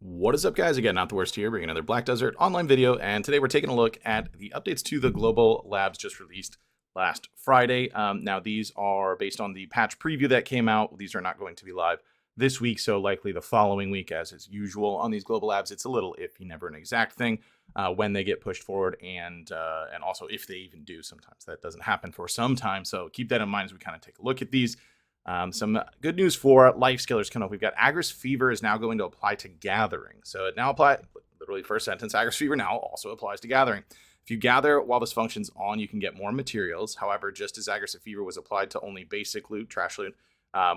What is up, guys? Again, NotTheWorst here, bringing another Black Desert online video, and today we're taking a look at the updates to the global labs just released last Friday. Now, these are based on the patch preview that came out. These are not going to be live this week, so likely the following week, as is usual on these global labs. It's a little iffy, never an exact thing when they get pushed forward, and also if they even do. Sometimes that doesn't happen for some time, so keep that in mind as we kind of take a look at these. Some good news for life skillers coming up. We've got Agris Fever is now going to apply to Gathering. So it now applies, literally first sentence, Agris Fever now also applies to Gathering. If you gather while this function's on, you can get more materials. However, just as Agris Fever was applied to only basic loot, trash loot,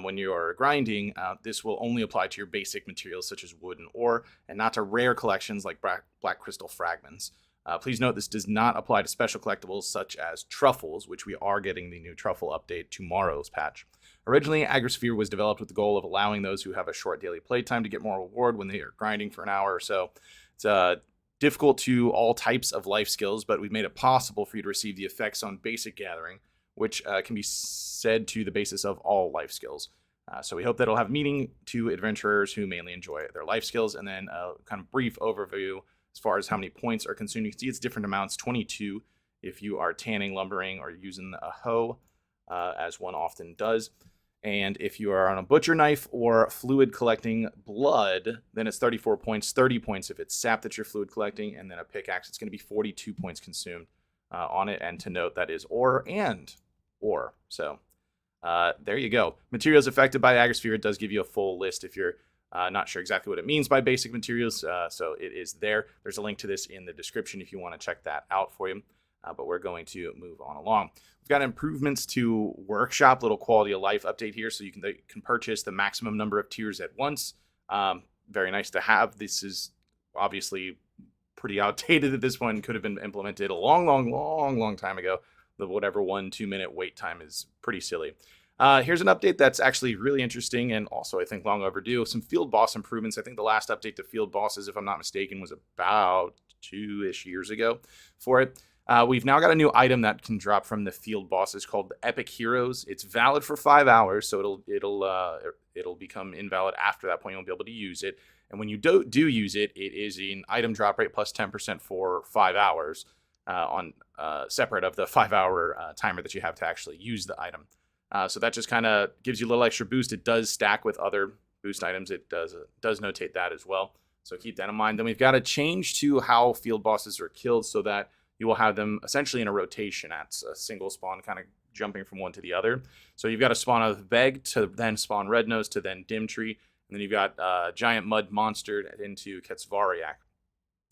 when you are grinding, this will only apply to your basic materials such as wood and ore, and not to rare collections like black crystal fragments. Please note this does not apply to special collectibles such as truffles, which we are getting the new truffle update tomorrow's patch. Originally, Agrisphere was developed with the goal of allowing those who have a short daily playtime to get more reward when they are grinding for an hour or so. It's difficult to all types of life skills, but we've made it possible for you to receive the effects on basic gathering, which can be said to the basis of all life skills. So we hope that it'll have meaning to adventurers who mainly enjoy their life skills. And then a kind of brief overview as far as how many points are consumed. You can see it's different amounts, 22 if you are tanning, lumbering, or using a hoe, as one often does. And if you are on a butcher knife or fluid collecting blood, then it's 34 points, 30 points if it's sap that you're fluid collecting, and then a pickaxe, it's going to be 42 points consumed on it. And to note, that is ore and ore. So there you go. Materials affected by Agrisphere. It does give you a full list if you're not sure exactly what it means by basic materials. So it is there. There's a link to this in the description if you want to check that out for you. But we're going to move on along. We've got improvements to Workshop, little quality of life update here, so you can purchase the maximum number of tiers at once. Very nice to have. This is obviously pretty outdated at this point and could have been implemented a long time ago. The whatever 1-2 minute wait time is pretty silly. Here's an update that's actually really interesting and also I think long overdue. Some field boss improvements. I think the last update to field bosses, if I'm not mistaken, was about 2-ish years ago for it. We've now got a new item that can drop from the field bosses called the Epic Heroes. It's valid for 5 hours, so it'll become invalid after that point. You won't be able to use it. And when you do use it, it is an item drop rate plus 10% for 5 hours on separate of the 5-hour timer that you have to actually use the item. So that just kind of gives you a little extra boost. It does stack with other boost items. It does notate that as well. So keep that in mind. Then we've got a change to how field bosses are killed so that you will have them essentially in a rotation at a single spawn, kind of jumping from one to the other. So you've got a spawn of Beg to then spawn Red Nose to then Dimtree. And then you've got Giant Mud Monster into Ketzvariak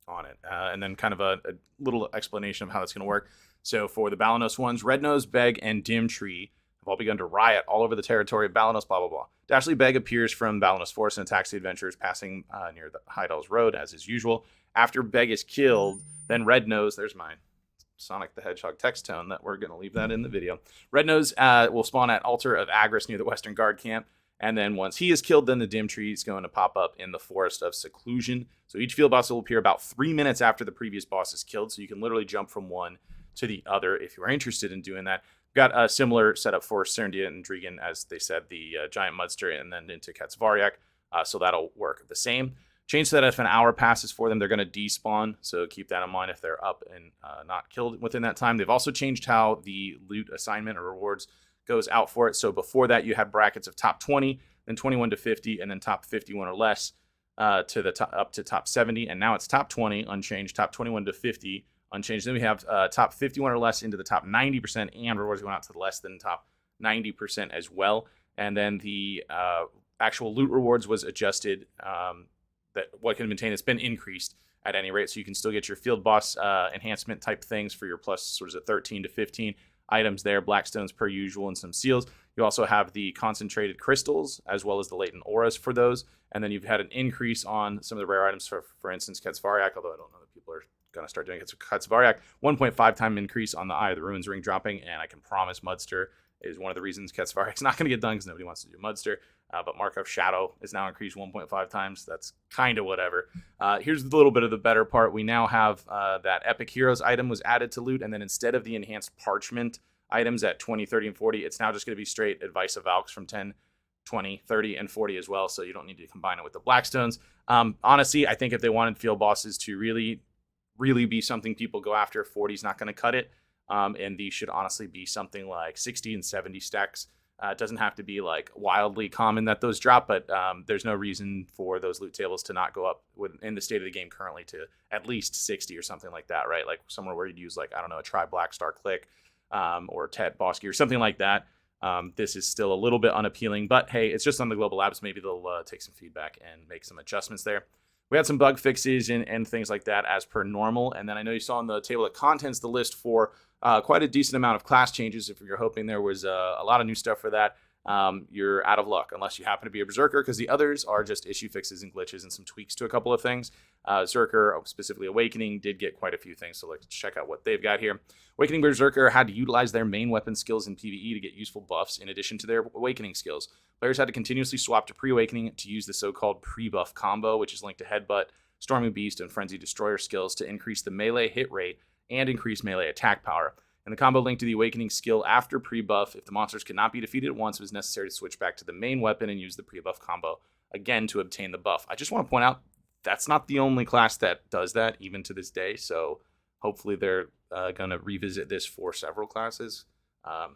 on it. And then kind of a little explanation of how that's going to work. So for the Balanos ones, Red Nose, Beg, and Dimtree have all begun to riot all over the territory of Balanos, blah, blah, blah. Dashly Beg appears from Balanos Forest and attacks the adventurers passing near the Heidel's Road, as is usual. After Beg is killed, then Red Nose, there's my Sonic the Hedgehog text tone, that we're going to leave that in the video. Red Nose will spawn at Altar of Agris near the Western Guard camp. And then once he is killed, then the Dimtree is going to pop up in the Forest of Seclusion. So each field boss will appear about 3 minutes after the previous boss is killed. So you can literally jump from one to the other if you are interested in doing that. We've got a similar setup for Serendia and Drigan, as they said, the Giant Mudster, and then into Ketzvariak. So that'll work the same. Change so that if an hour passes for them, they're going to despawn. So keep that in mind if they're up and not killed within that time. They've also changed how the loot assignment or rewards goes out for it. So before that, you had brackets of top 20, then 21 to 50, and then top 51 or less up to top 70. And now it's top 20 unchanged, top 21 to 50 unchanged. Then we have top 51 or less into the top 90%, and rewards going out to the less than top 90% as well. And then the actual loot rewards was adjusted. That what can maintain has been increased at any rate, so you can still get your field boss enhancement type things for your plus sort of 13 to 15 items there, blackstones per usual, and some seals. You also have the concentrated crystals as well as the latent auras for those, and then you've had an increase on some of the rare items for instance, Ketzvariak, although I don't know that people are going to start doing it. So Ketzvariak, 1.5 time increase on the Eye of the Ruins ring dropping, and I can promise Mudster is one of the reasons Ketzvariak's not going to get done because nobody wants to do Mudster. But Mark of Shadow is now increased 1.5 times. That's kind of whatever. Here's a little bit of the better part. We now have that Epic Heroes item was added to loot, and then instead of the enhanced parchment items at 20, 30, and 40, it's now just going to be straight Advice of Valks from 10, 20, 30, and 40 as well, so you don't need to combine it with the Blackstones. Honestly, I think if they wanted field bosses to really be something people go after, 40 is not going to cut it, and these should honestly be something like 60 and 70 stacks. It doesn't have to be like wildly common that those drop, but there's no reason for those loot tables to not go up in the state of the game currently to at least 60 or something like that, right? Like somewhere where you'd use like, I don't know, a Tri Black Star Click or Tet Bosky or something like that. This is still a little bit unappealing, but hey, it's just on the Global Labs. Maybe they'll take some feedback and make some adjustments there. We had some bug fixes and things like that as per normal. And then I know you saw on the table of contents the list for quite a decent amount of class changes. If you're hoping there was a lot of new stuff for that, you're out of luck unless you happen to be a Berserker, because the others are just issue fixes and glitches and some tweaks to a couple of things. Zerker, specifically Awakening, did get quite a few things, so let's check out what they've got here. Awakening Berserker had to utilize their main weapon skills in PvE to get useful buffs in addition to their Awakening skills. Players had to continuously swap to pre-Awakening to use the so-called pre-buff combo, which is linked to Headbutt, Storming Beast, and Frenzy Destroyer skills to increase the melee hit rate and increase melee attack power. And the combo linked to the Awakening skill after pre-buff, if the monsters could not be defeated at once, it was necessary to switch back to the main weapon and use the pre-buff combo again to obtain the buff. I just want to point out, that's not the only class that does that, even to this day, so hopefully they're going to revisit this for several classes.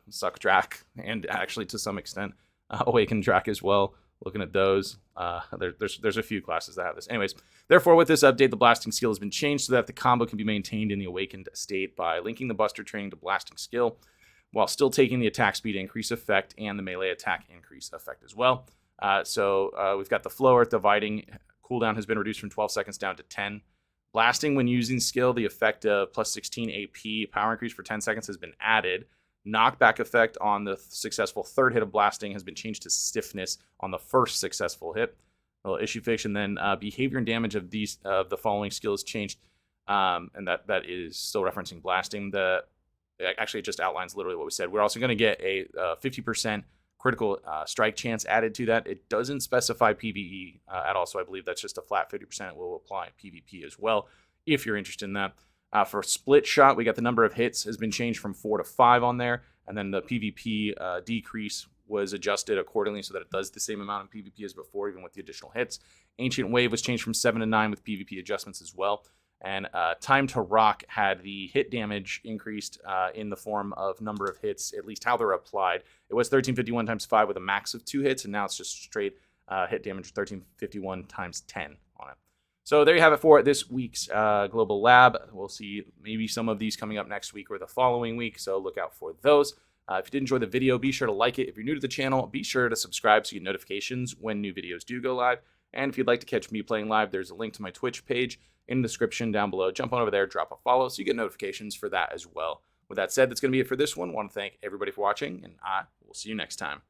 Suck Drak, and actually to some extent Awakened Drak as well. Looking at those, there's a few classes that have this. Anyways, therefore, with this update, the blasting skill has been changed so that the combo can be maintained in the Awakened state by linking the Buster training to blasting skill, while still taking the attack speed increase effect and the melee attack increase effect as well. So we've got the Flow Earth Dividing cooldown has been reduced from 12 seconds down to 10. Blasting when using skill, the effect of plus 16 AP power increase for 10 seconds has been added. Knockback effect on the successful third hit of blasting has been changed to stiffness on the first successful hit. A little issue fix, and then behavior and damage of the following skills changed, and that is still referencing blasting. Actually, it just outlines literally what we said. We're also going to get a 50% critical strike chance added to that. It doesn't specify PvE at all, so I believe that's just a flat 50%. It will apply PvP as well, if you're interested in that. For split shot, we got the number of hits has been changed from 4 to 5 on there, and then the PvP decrease was adjusted accordingly so that it does the same amount of PvP as before, even with the additional hits. Ancient Wave was changed from 7 to 9 with PvP adjustments as well. And Time to Rock had the hit damage increased in the form of number of hits, at least how they're applied. It was 1351 times 5 with a max of 2 hits, and now it's just straight hit damage 1351 times 10 on it. So there you have it for this week's Global Lab. We'll see maybe some of these coming up next week or the following week, so look out for those. If you did enjoy the video, be sure to like it. If you're new to the channel, be sure to subscribe so you get notifications when new videos do go live. And if you'd like to catch me playing live, there's a link to my Twitch page in the description down below. Jump on over there, drop a follow so you get notifications for that as well. With that said, that's going to be it for this one. I want to thank everybody for watching, and I will see you next time.